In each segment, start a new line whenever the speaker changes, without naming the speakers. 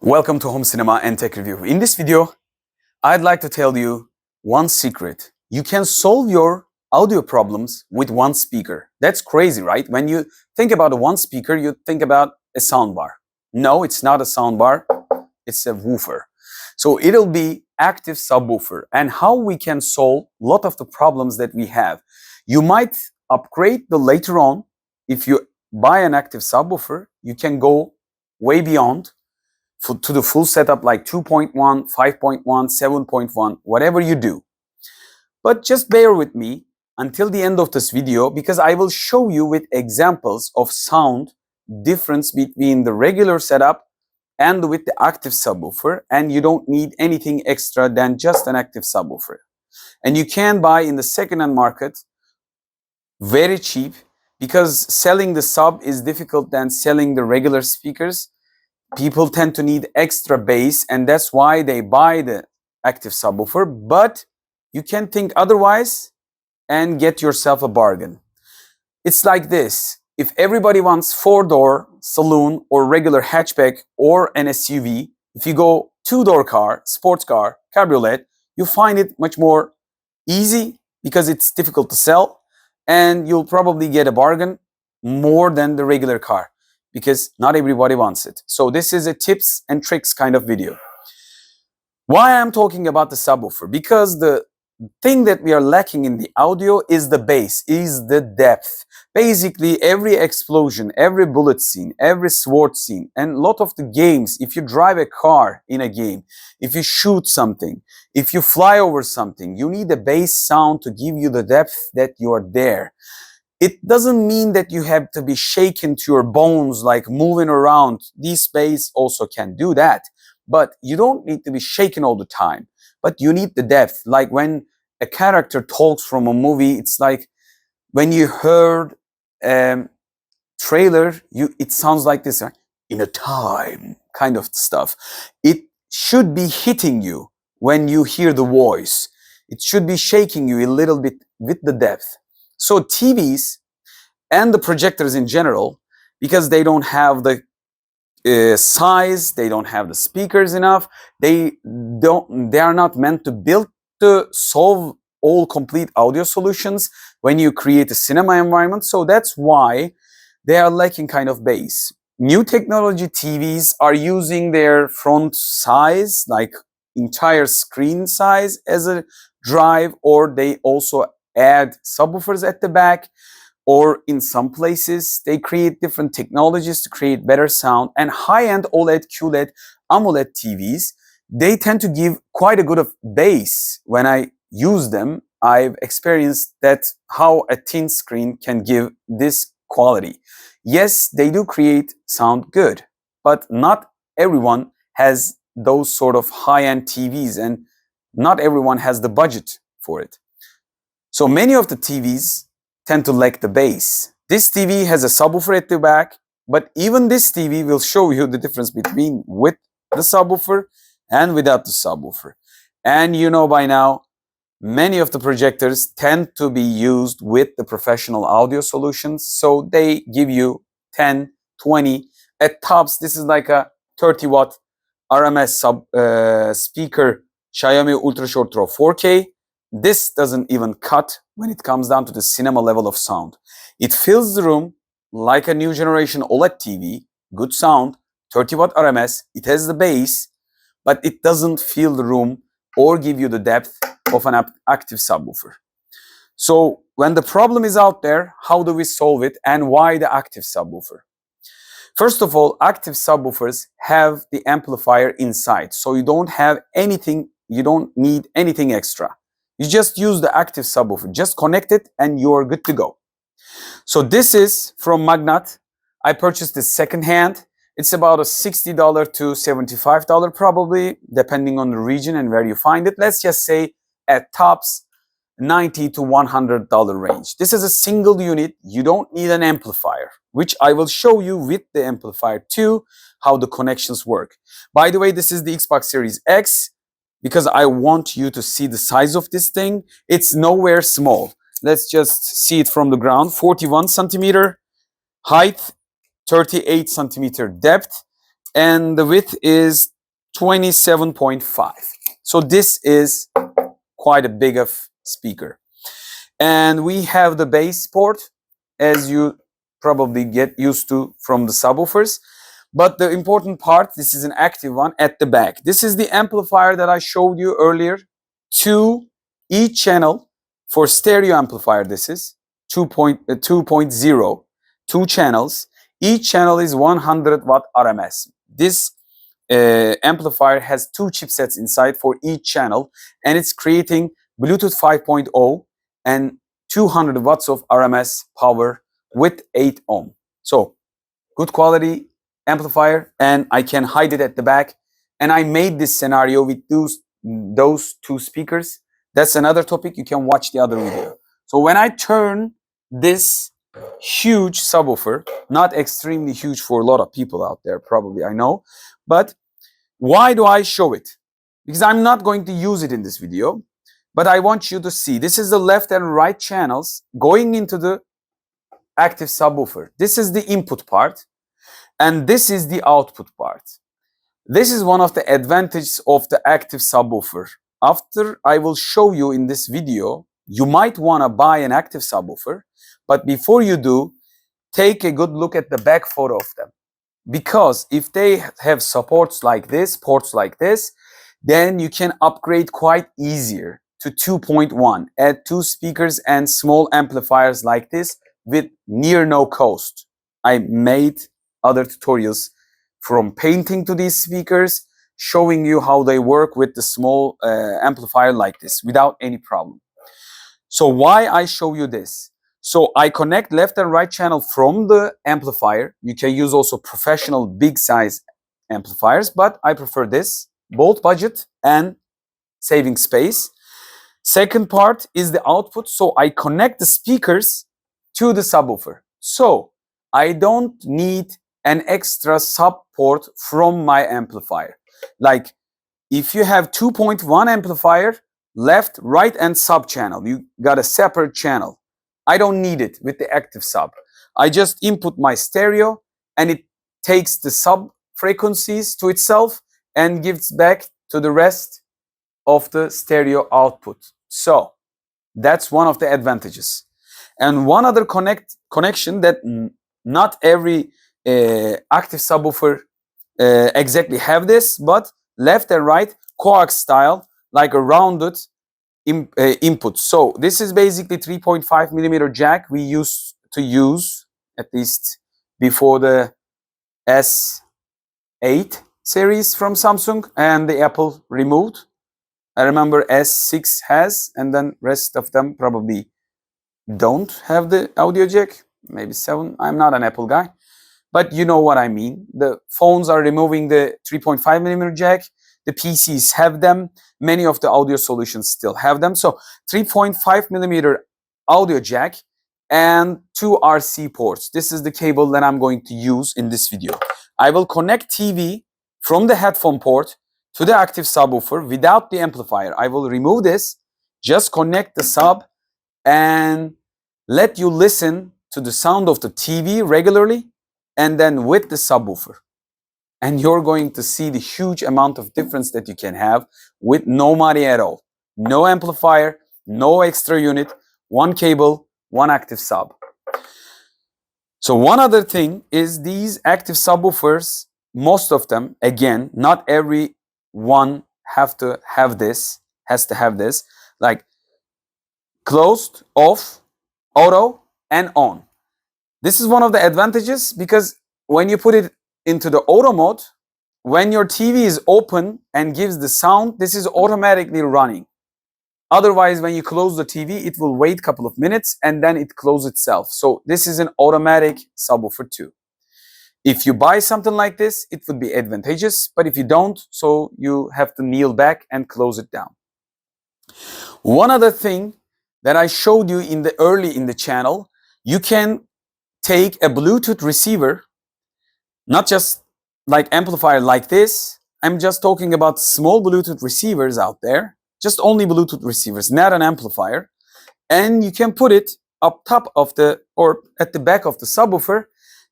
Welcome to Home Cinema and Tech Review. In this video, I'd like to tell you one secret. You can solve your audio problems with one speaker. That's crazy, right? When you think about a one speaker, you think about a soundbar. No, it's not a soundbar. It's a woofer. So it'll be active subwoofer, and how we can solve a lot of the problems that we have. You might upgrade the later on. If you buy an active subwoofer, you can go way beyond to the full setup, like 2.1, 5.1, 7.1, whatever you do. But just bear with me until the end of this video, because I will show you with examples of sound difference between the regular setup and with the active subwoofer, and you don't need anything extra than just an active subwoofer. And you can buy in the second-hand market very cheap, because selling the sub is difficult than selling the regular speakers. People tend to need extra bass, and that's why they buy the active subwoofer. But you can think otherwise and get yourself a bargain. It's like this. If everybody wants 4-door saloon or regular hatchback or an SUV, if you go 2-door car, sports car, cabriolet, you find it much more easy because it's difficult to sell, and you'll probably get a bargain more than the regular car, because not everybody wants it. So this is a tips and tricks kind of video. Why I'm talking about the subwoofer? Because the thing that we are lacking in the audio is the bass, is the depth. Basically, every explosion, every bullet scene, every sword scene, and a lot of the games, if you drive a car in a game, if you shoot something, if you fly over something, you need a bass sound to give you the depth that you are there. It doesn't mean that you have to be shaken to your bones, like moving around. These bass also can do that, but you don't need to be shaken all the time. But you need the depth. Like when a character talks from a movie, it's like when you heard a trailer, it sounds like this, right? In a time kind of stuff. It should be hitting you when you hear the voice. It should be shaking you a little bit with the depth. So TVs and the projectors in general, because they don't have the size, they don't have the speakers enough, they are not meant to build to solve all complete audio solutions when you create a cinema environment. So that's why they are lacking kind of bass. New technology TVs are using their front size, like entire screen size, as a drive, or they also add subwoofers at the back, or in some places they create different technologies to create better sound. And high-end OLED, QLED, AMOLED TVs, they tend to give quite a good of bass. When I use them, I've experienced that how a thin screen can give this quality. Yes, they do create sound good, but not everyone has those sort of high-end TVs, and not everyone has the budget for it. So many of the TVs tend to lack the bass. This TV has a subwoofer at the back, but even this TV will show you the difference between with the subwoofer and without the subwoofer. And you know by now, many of the projectors tend to be used with the professional audio solutions. So they give you 10, 20. At tops, this is like a 30-watt RMS speaker, Xiaomi Ultra Short Throw 4K. This doesn't even cut when it comes down to the cinema level of sound. It fills the room like a new generation OLED TV, good sound, 30-watt RMS, it has the bass, but it doesn't fill the room or give you the depth of an active subwoofer. So when the problem is out there, how do we solve it, and why the active subwoofer? First of all, active subwoofers have the amplifier inside, so you don't have anything, you don't need anything extra. You just use the active subwoofer, just connect it and you're good to go. So this is from Magnat. I purchased this secondhand. It's about a $60 to $75 probably, depending on the region and where you find it. Let's just say at tops, $90 to $100 range. This is a single unit. You don't need an amplifier, which I will show you with the amplifier too, how the connections work. By the way, this is the Xbox Series X, because I want you to see the size of this thing. It's nowhere small. Let's just see it from the ground. 41 centimeter height, 38 centimeter depth, and the width is 27.5. So this is quite a big of speaker. And we have the bass port, as you probably get used to from the subwoofers. But the important part, this is an active one at the back. This is the amplifier that I showed you earlier. Each channel for stereo amplifier. This is 2.0, 2 channels. Each channel is 100 watt RMS. This amplifier has 2 chipsets inside for each channel, and it's creating Bluetooth 5.0 and 200 watts of RMS power with 8 ohm. So good quality amplifier, and I can hide it at the back. And I made this scenario with those 2 speakers. That's another topic. You can watch the other video. So when I turn this huge subwoofer, not extremely huge for a lot of people out there, probably, I know, but why do I show it? Because I'm not going to use it in this video, but I want you to see. This is the left and right channels going into the active subwoofer. This is the input part, and this is the output part. This is one of the advantages of the active subwoofer. After I will show you in this video, you might want to buy an active subwoofer, but before you do, take a good look at the back photo of them. Because if they have supports like this, ports like this, then you can upgrade quite easier to 2.1. Add 2 speakers and small amplifiers like this with near no cost. I made other tutorials from painting to these speakers, showing you how they work with the small amplifier like this without any problem. So why I show you this? So I connect left and right channel from the amplifier. You can use also professional big size amplifiers, but I prefer this, both budget and saving space. Second part is the output. So I connect the speakers to the subwoofer. So I don't need an extra sub port from my amplifier. Like if you have 2.1 amplifier, left, right, and sub channel, you got a separate channel. I don't need it with the active sub. I just input my stereo and it takes the sub frequencies to itself and gives back to the rest of the stereo output. So that's one of the advantages. And one other connection that not every active subwoofer exactly have this, but left and right coax style, like a rounded input. So this is basically 3.5 millimeter jack we used to use at least before the S8 series from Samsung and the Apple removed. I remember S6 has, and then rest of them probably don't have the audio jack. Maybe 7. I'm not an Apple guy, but you know what I mean. The phones are removing the 3.5 millimeter jack. The PCs have them. Many of the audio solutions still have them. So 3.5 millimeter audio jack and 2 RC ports. This is the cable that I'm going to use in this video. I will connect TV from the headphone port to the active subwoofer without the amplifier. I will remove this, just connect the sub and let you listen to the sound of the TV regularly and then with the subwoofer. And you're going to see the huge amount of difference that you can have with no money at all. No amplifier, no extra unit, 1 cable, 1 active sub. So one other thing is these active subwoofers, most of them, again, not every one has to have this, like closed, off, auto, and on. This is one of the advantages because when you put it into the auto mode, when your TV is open and gives the sound, this is automatically running. Otherwise, when you close the TV, it will wait a couple of minutes and then it closes itself. So this is an automatic subwoofer too. If you buy something like this, it would be advantageous, but if you don't, so you have to kneel back and close it down. One other thing that I showed you early in the channel, you can take a Bluetooth receiver, not just like amplifier like this. I'm just talking about small Bluetooth receivers out there, just only Bluetooth receivers, not an amplifier. And you can put it up top of or at the back of the subwoofer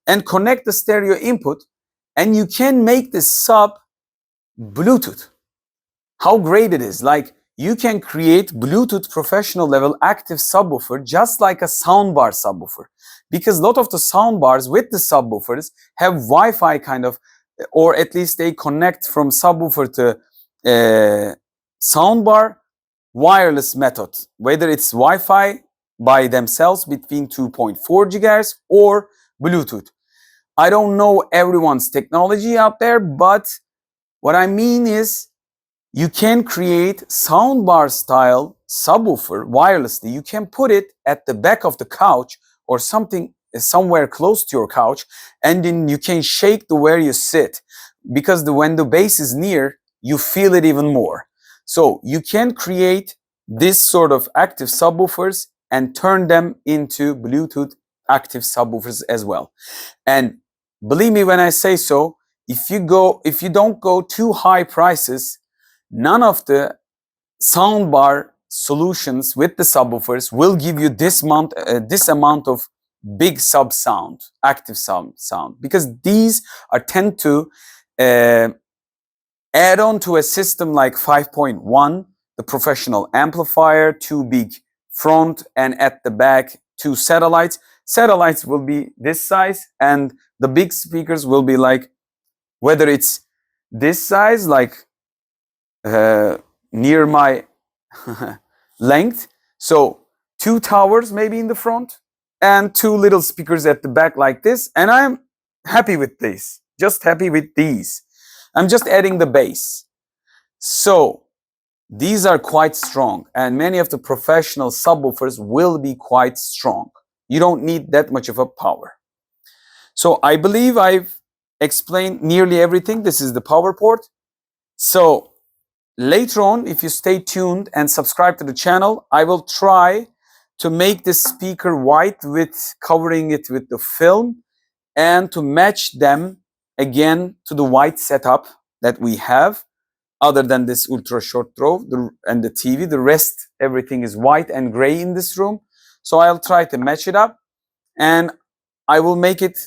and connect the stereo input. And you can make this sub Bluetooth. How great it is. Like, you can create Bluetooth professional level active subwoofer just like a soundbar subwoofer. Because a lot of the soundbars with the subwoofers have Wi-Fi kind of, or at least they connect from subwoofer to soundbar wireless method. Whether it's Wi-Fi by themselves between 2.4 gigahertz or Bluetooth. I don't know everyone's technology out there, but what I mean is you can create soundbar style subwoofer wirelessly. You can put it at the back of the couch or something somewhere close to your couch, and then you can shake the where you sit, because when the bass is near, you feel it even more. So you can create this sort of active subwoofers and turn them into Bluetooth active subwoofers as well. And believe me when I say so, if you don't go too high prices, none of the soundbar solutions with the subwoofers will give you this amount of big sub sound, active sound, because these tend to add on to a system like 5.1, the professional amplifier, two big front and at the back, two satellites. Satellites will be this size, and the big speakers will be like, whether it's this size, like near my length, so two towers maybe in the front and two little speakers at the back like this, and I'm happy with this, just happy with these. I'm just adding the bass. So these are quite strong, and many of the professional subwoofers will be quite strong. You don't need that much of a power. So I believe I've explained nearly everything. This is the power port. So later on, if you stay tuned and subscribe to the channel, I will try to make this speaker white with covering it with the film and to match them again to the white setup that we have. Other than this ultra short throw and the TV, the rest, everything is white and gray in this room. So I'll try to match it up, and I will make it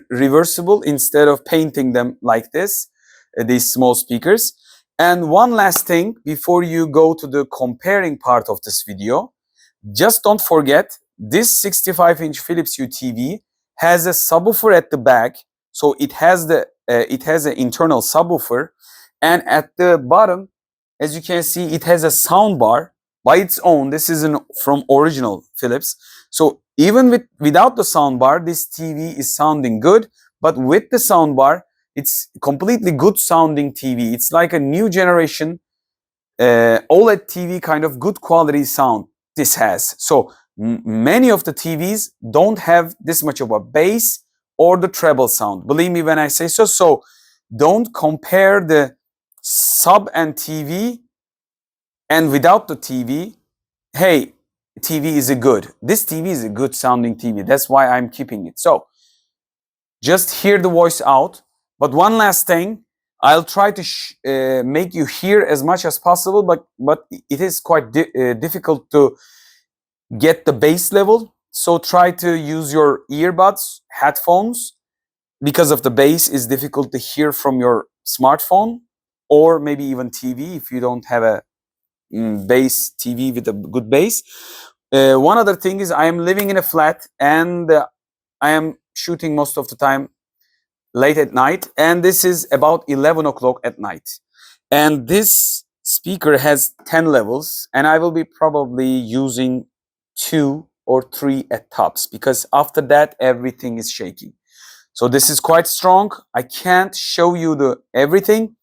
reversible instead of painting them like this, these small speakers. And one last thing before you go to the comparing part of this video, just don't forget this 65-inch Philips Hue TV has a subwoofer at the back, so it has an internal subwoofer. And at the bottom, as you can see, it has a sound bar by its own. This is from original Philips. So even without the sound bar, this TV is sounding good. But with the sound bar, it's completely good sounding TV. It's like a new generation OLED TV kind of good quality sound this has. So many of the TVs don't have this much of a bass or the treble sound. Believe me when I say so. So don't compare the sub and TV and without the TV. Hey, TV is this TV is a good sounding TV. That's why I'm keeping it. So just hear the voice out. But one last thing, I'll try to make you hear as much as possible, but it is quite difficult to get the bass level. So try to use your earbuds, headphones, because of the bass is difficult to hear from your smartphone, or maybe even TV if you don't have a bass TV with a good bass. One other thing is I am living in a flat, and I am shooting most of the time late at night, and this is about 11 o'clock at night. And this speaker has 10 levels, and I will be probably using 2 or 3 at tops, because after that everything is shaking. So this is quite strong. I can't show you everything.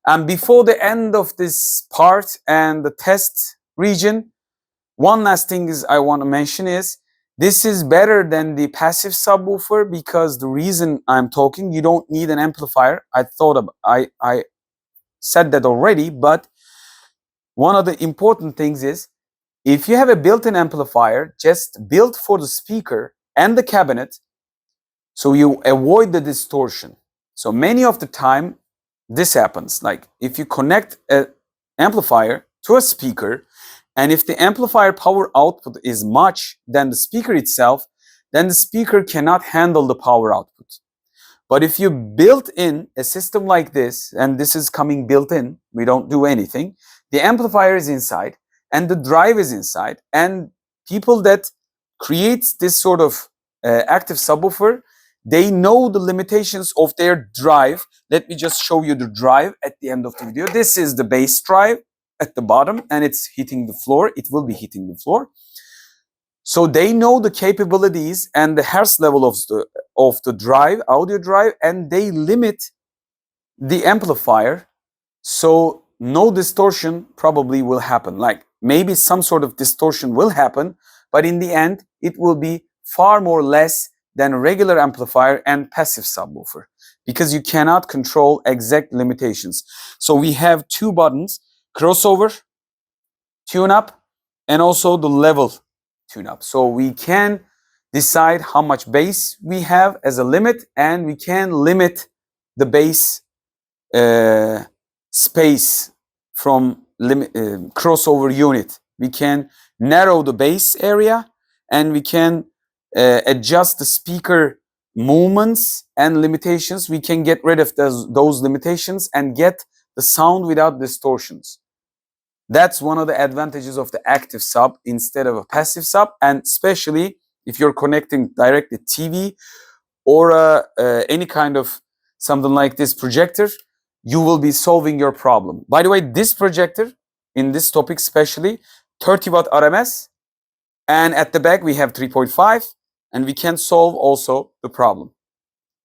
And before the end of this part and the test region, one last thing I want to mention is this is better than the passive subwoofer, because the reason I'm talking, you don't need an amplifier. I said that already, but one of the important things is if you have a built-in amplifier just built for the speaker and the cabinet, so you avoid the distortion. So many of the time this happens, like if you connect an amplifier to a speaker, and if the amplifier power output is much than the speaker itself, then the speaker cannot handle the power output. But if you built in a system like this, and this is coming built in, we don't do anything, the amplifier is inside and the drive is inside, and people that creates this sort of active subwoofer, they know the limitations of their drive. Let me just show you the drive at the end of the video. This is the bass drive at the bottom, and it's hitting the floor. It will be hitting the floor. So they know the capabilities and the hertz level of the drive, audio drive, and they limit the amplifier. So no distortion probably will happen. Like maybe some sort of distortion will happen, but in the end, it will be far more less than a regular amplifier and passive subwoofer, because you cannot control exact limitations. So we have two buttons: crossover, tune up, and also the level tune up. So we can decide how much bass we have as a limit, and we can limit the bass space from crossover unit. We can narrow the bass area, and we can adjust the speaker movements and limitations. We can get rid of those limitations and get the sound without distortions. That's one of the advantages of the active sub instead of a passive sub, and especially if you're connecting directly TV or any kind of something like this projector, you will be solving your problem. By the way, this projector, in this topic especially, 30 watt RMS, and at the back we have 3.5, and we can solve also the problem.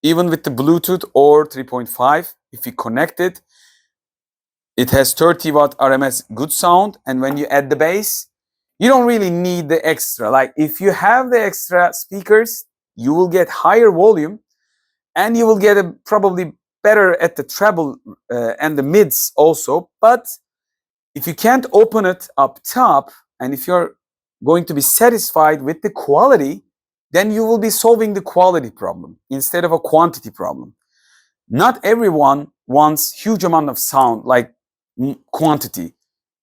Even with the Bluetooth or 3.5, if you connect it, it has 30 watt RMS good sound, and when you add the bass, you don't really need the extra. Like if you have the extra speakers, you will get higher volume, and you will get a probably better at the treble and the mids also. But if you can't open it up top, and if you're going to be satisfied with the quality, then you will be solving the quality problem instead of a quantity problem. Not everyone wants huge amount of sound like quantity.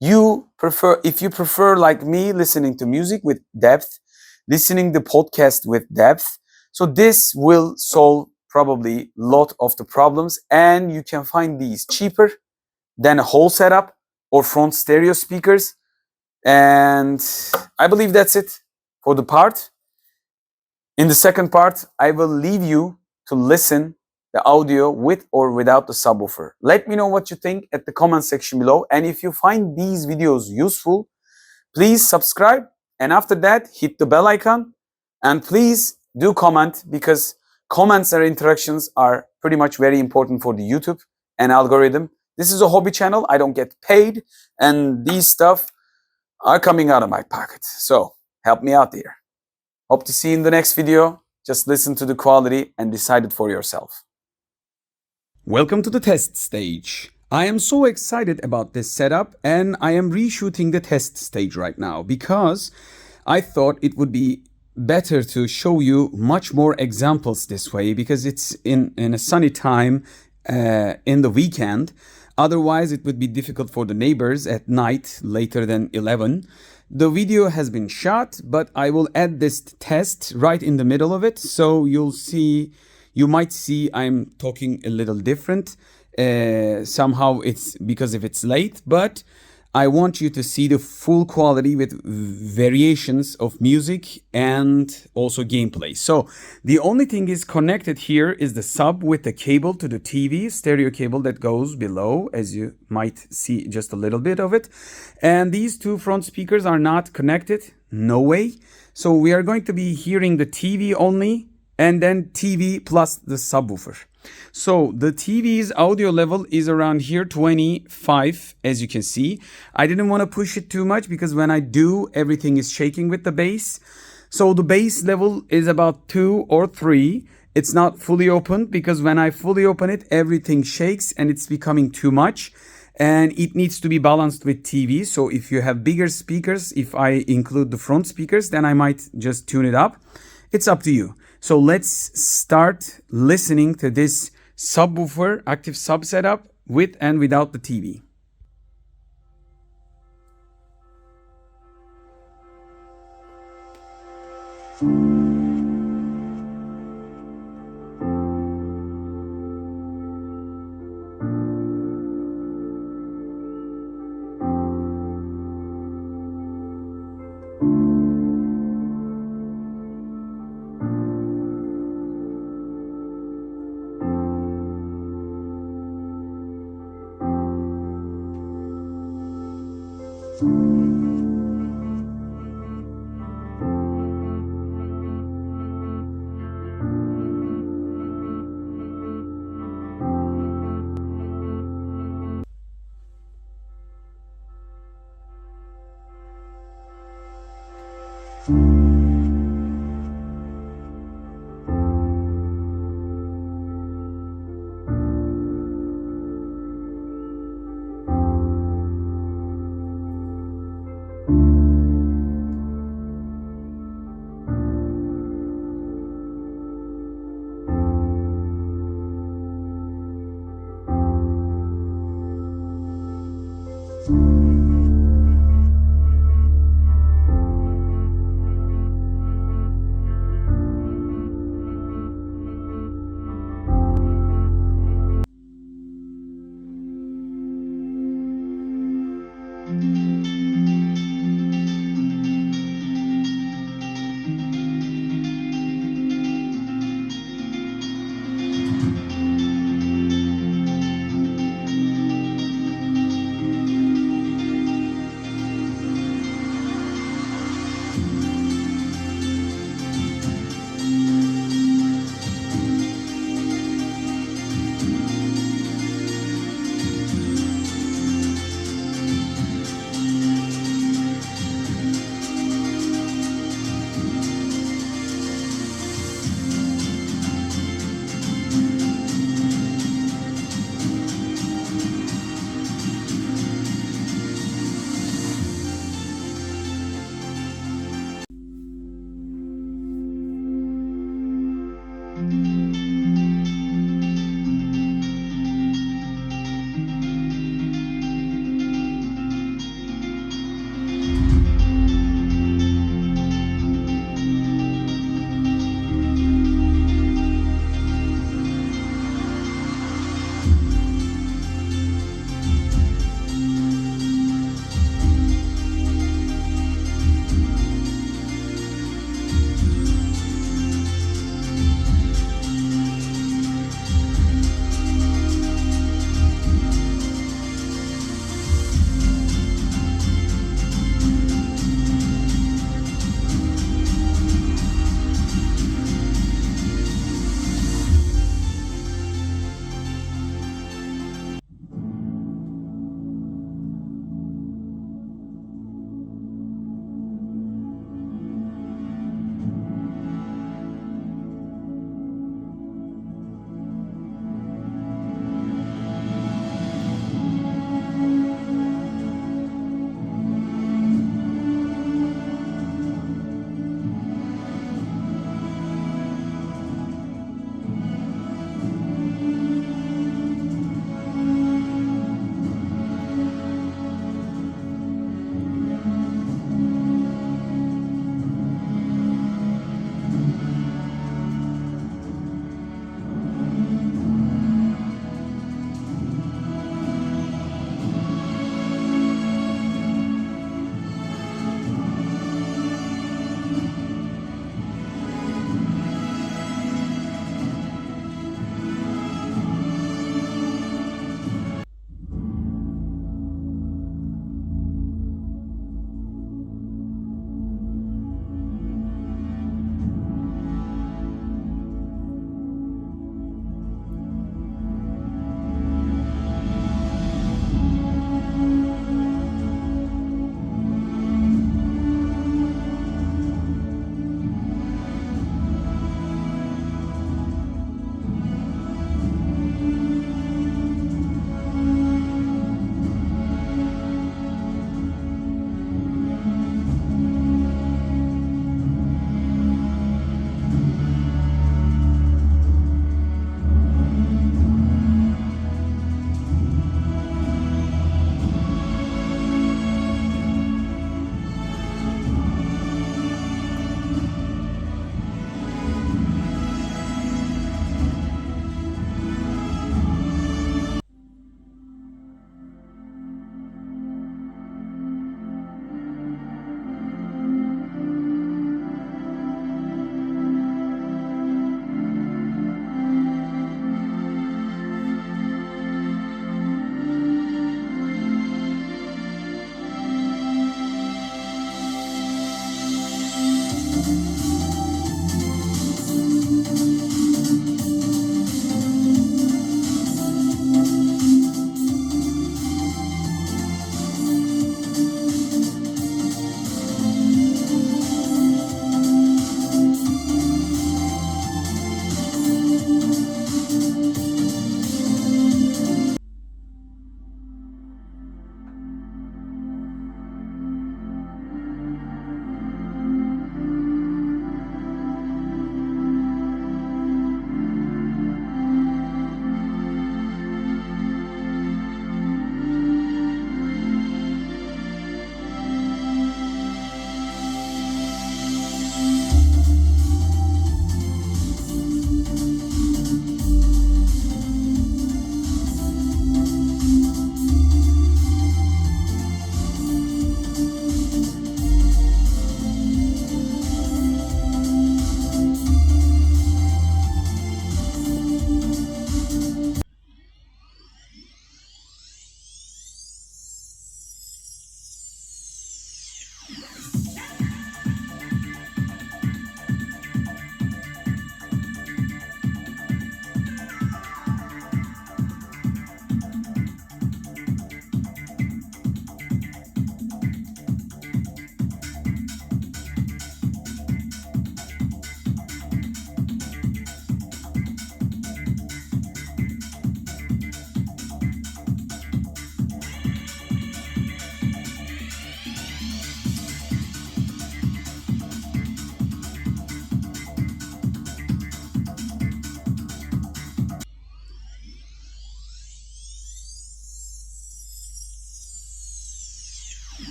If you prefer like me, listening to music with depth, listening the podcast with depth, so this will solve probably a lot of the problems, and you can find these cheaper than a whole setup or front stereo speakers. And I believe that's it for the part. In the second part, I will leave you to listen the audio with or without the subwoofer. Let me know what you think at the comment section below, and if you find these videos useful, please subscribe, and after that hit the bell icon, and please do comment, because comments and interactions are pretty much very important for the YouTube and algorithm. This is a hobby channel, I don't get paid, and these stuff are coming out of my pocket, so help me out here. Hope to see you in the next video. Just listen to the quality and decide it for yourself. Welcome to the test stage. I am so excited about this setup, and I am reshooting the test stage right now because I thought it would be better to show you much more examples this way, because it's in a sunny time in the weekend. Otherwise, it would be difficult for the neighbors at night later than 11. The video has been shot, but I will add this test right in the middle of it, so you might see I'm talking a little different. Somehow it's because if it's late, but I want you to see the full quality with variations of music and also gameplay. So the only thing is connected here is the sub with the cable to the TV, stereo cable that goes below, as you might see just a little bit of it. And these two front speakers are not connected, no way. So we are going to be hearing the TV only, and then TV plus the subwoofer. So the TV's audio level is around here, 25, as you can see. I didn't want to push it too much because when I do, everything is shaking with the bass. So the bass level is about 2 or 3. It's not fully opened because when I fully open it, everything shakes and it's becoming too much. And it needs to be balanced with TV. So if you have bigger speakers, if I include the front speakers, then I might just tune it up. It's up to you. So let's start listening to this subwoofer active sub setup with and without the TV.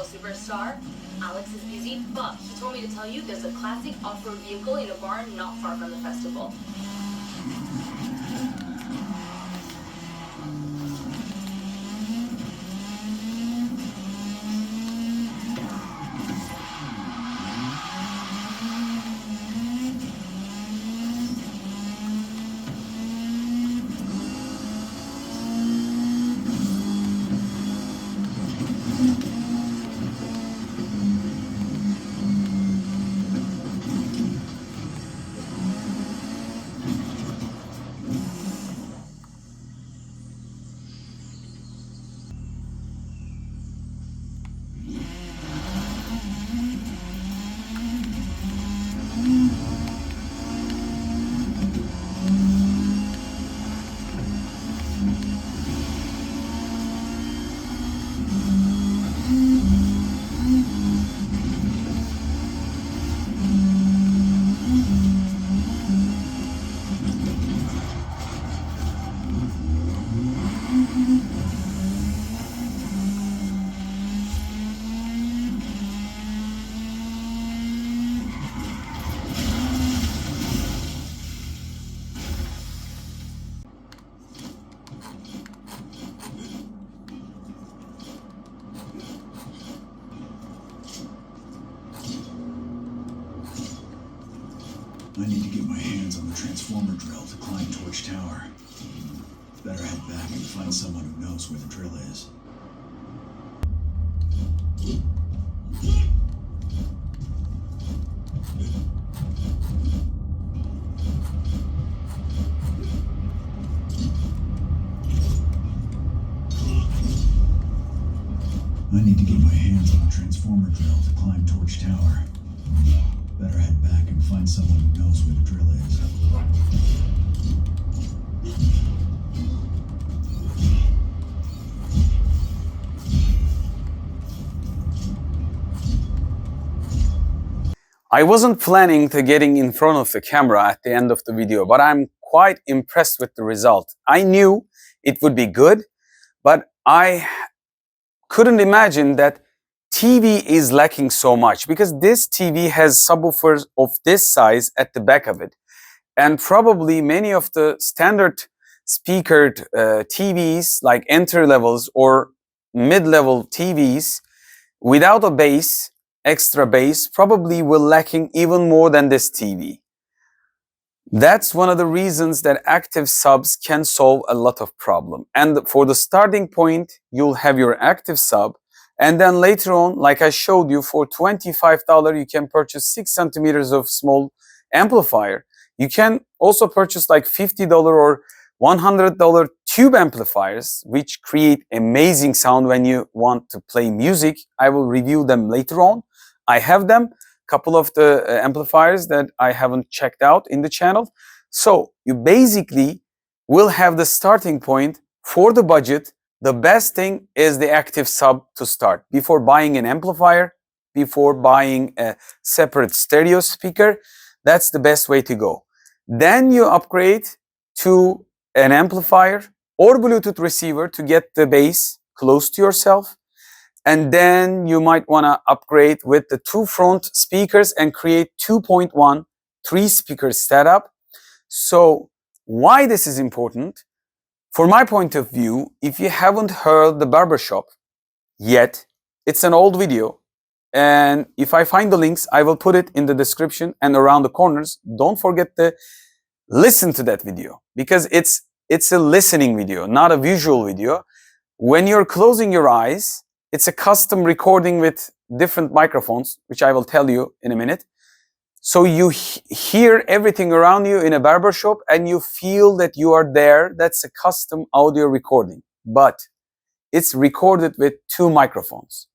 Superstar. Alex is busy, but he told me to tell you there's a classic off-road vehicle in a barn not far from the festival.
I need to get my hands on the transformer drill to climb Torch Tower. Better head back and find someone who knows where the drill is. I need to get my hands on a transformer drill to climb Torch Tower. Better head back and find someone who knows where the drill is.
I wasn't planning to getting in front of the camera at the end of the video, but I'm quite impressed with the result. I knew it would be good, but I couldn't imagine that TV is lacking so much, because this TV has subwoofers of this size at the back of it. And probably many of the standard speakered TVs, like entry levels or mid-level TVs, without a bass, extra bass, probably will lacking even more than this TV. That's one of the reasons that active subs can solve a lot of problem. And for the starting point, you'll have your active sub. And then later on, like I showed you, for $25, you can purchase 6 centimeters of small amplifier. You can also purchase like $50 or $100 tube amplifiers, which create amazing sound when you want to play music. I will review them later on. I have them, couple of the amplifiers that I haven't checked out in the channel. So you basically will have the starting point for the budget. The best thing is the active sub to start. Before buying an amplifier, before buying a separate stereo speaker. That's the best way to go. Then you upgrade to an amplifier or Bluetooth receiver to get the bass close to yourself. And then you might want to upgrade with the 2 front speakers and create 2.1 3 speaker setup. So why this is important? For my point of view, if you haven't heard the BerberShop yet, it's an old video. And if I find the links, I will put it in the description and around the corners. Don't forget to listen to that video because it's a listening video, not a visual video. When you're closing your eyes, it's a custom recording with different microphones, which I will tell you in a minute. So you hear everything around you in a BerberShop and you feel that you are there. That's a custom audio recording, but it's recorded with 2 microphones.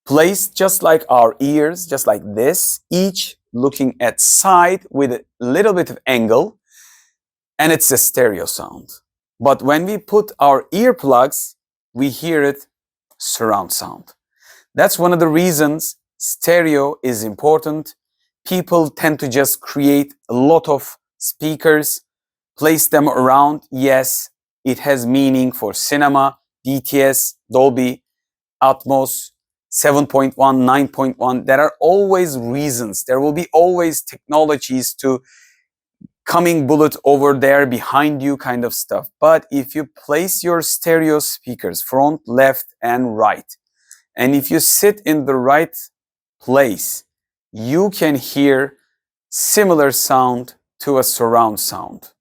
Placed just like our ears, just like this, each looking at side with a little bit of angle, and it's a stereo sound. But when we put our earplugs, we hear it surround sound. That's one of the reasons stereo is important. People tend to just create a lot of speakers, place them around. Yes, it has meaning for cinema, DTS, Dolby, Atmos, 7.1, 9.1. There are always reasons. There will be always technologies to coming bullet over there behind you kind of stuff. But if you place your stereo speakers front, left, and right, and if you sit in the right place, you can hear similar sound to a surround sound.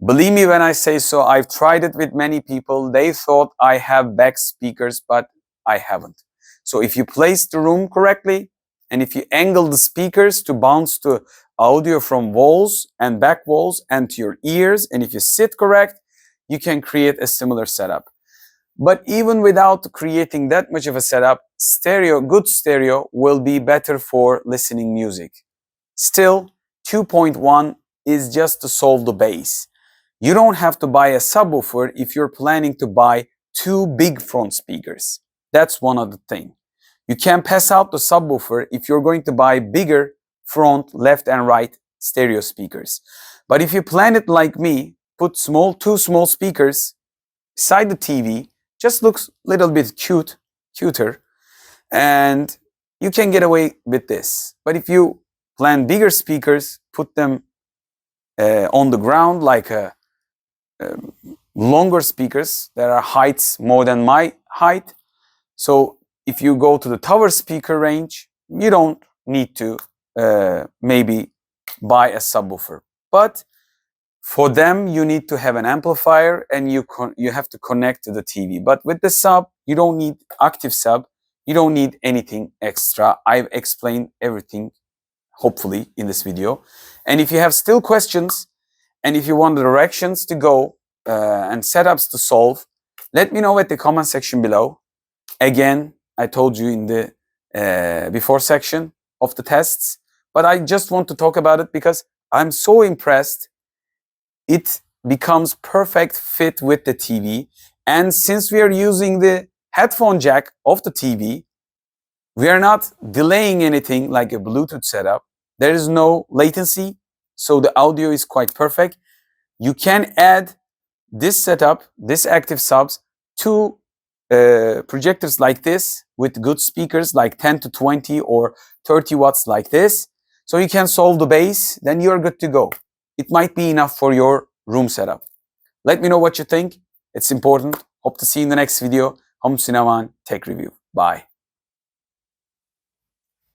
Believe me when I say so, I've tried it with many people. They thought I have back speakers, but I haven't. So if you place the room correctly, and if you angle the speakers to bounce to audio from walls and back walls and to your ears, and if you sit correct, you can create a similar setup. But even without creating that much of a setup, stereo, good stereo will be better for listening music. Still, 2.1 is just to solve the bass. You don't have to buy a subwoofer if you're planning to buy 2 big front speakers. That's one other thing. You can pass out the subwoofer if you're going to buy bigger front, left and right stereo speakers. But if you plan it like me, put 2 small speakers beside the TV, just looks a little bit cuter, and you can get away with this. But if you plan bigger speakers, put them on the ground like longer speakers. There are heights more than my height. So if you go to the tower speaker range, you don't need to maybe buy a subwoofer. But for them, you need to have an amplifier and you have to connect to the TV. But with the sub, you don't need active sub. You don't need anything extra. I've explained everything, hopefully, in this video. And if you have still questions, and if you want the directions to go and setups to solve, let me know at the comment section below. Again, I told you in the before section of the tests, but I just want to talk about it because I'm so impressed. It becomes perfect fit with the TV. And since we are using the headphone jack of the TV, we are not delaying anything like a Bluetooth setup. There is no latency, so the audio is quite perfect. You can add this setup, this active subs, to projectors like this with good speakers like 10 to 20 or 30 watts like this. So you can solve the bass, then you're good to go. It might be enough for your room setup. Let me know what you think. It's important. Hope to see you in the next video. Home Cineman Tech Review. Bye.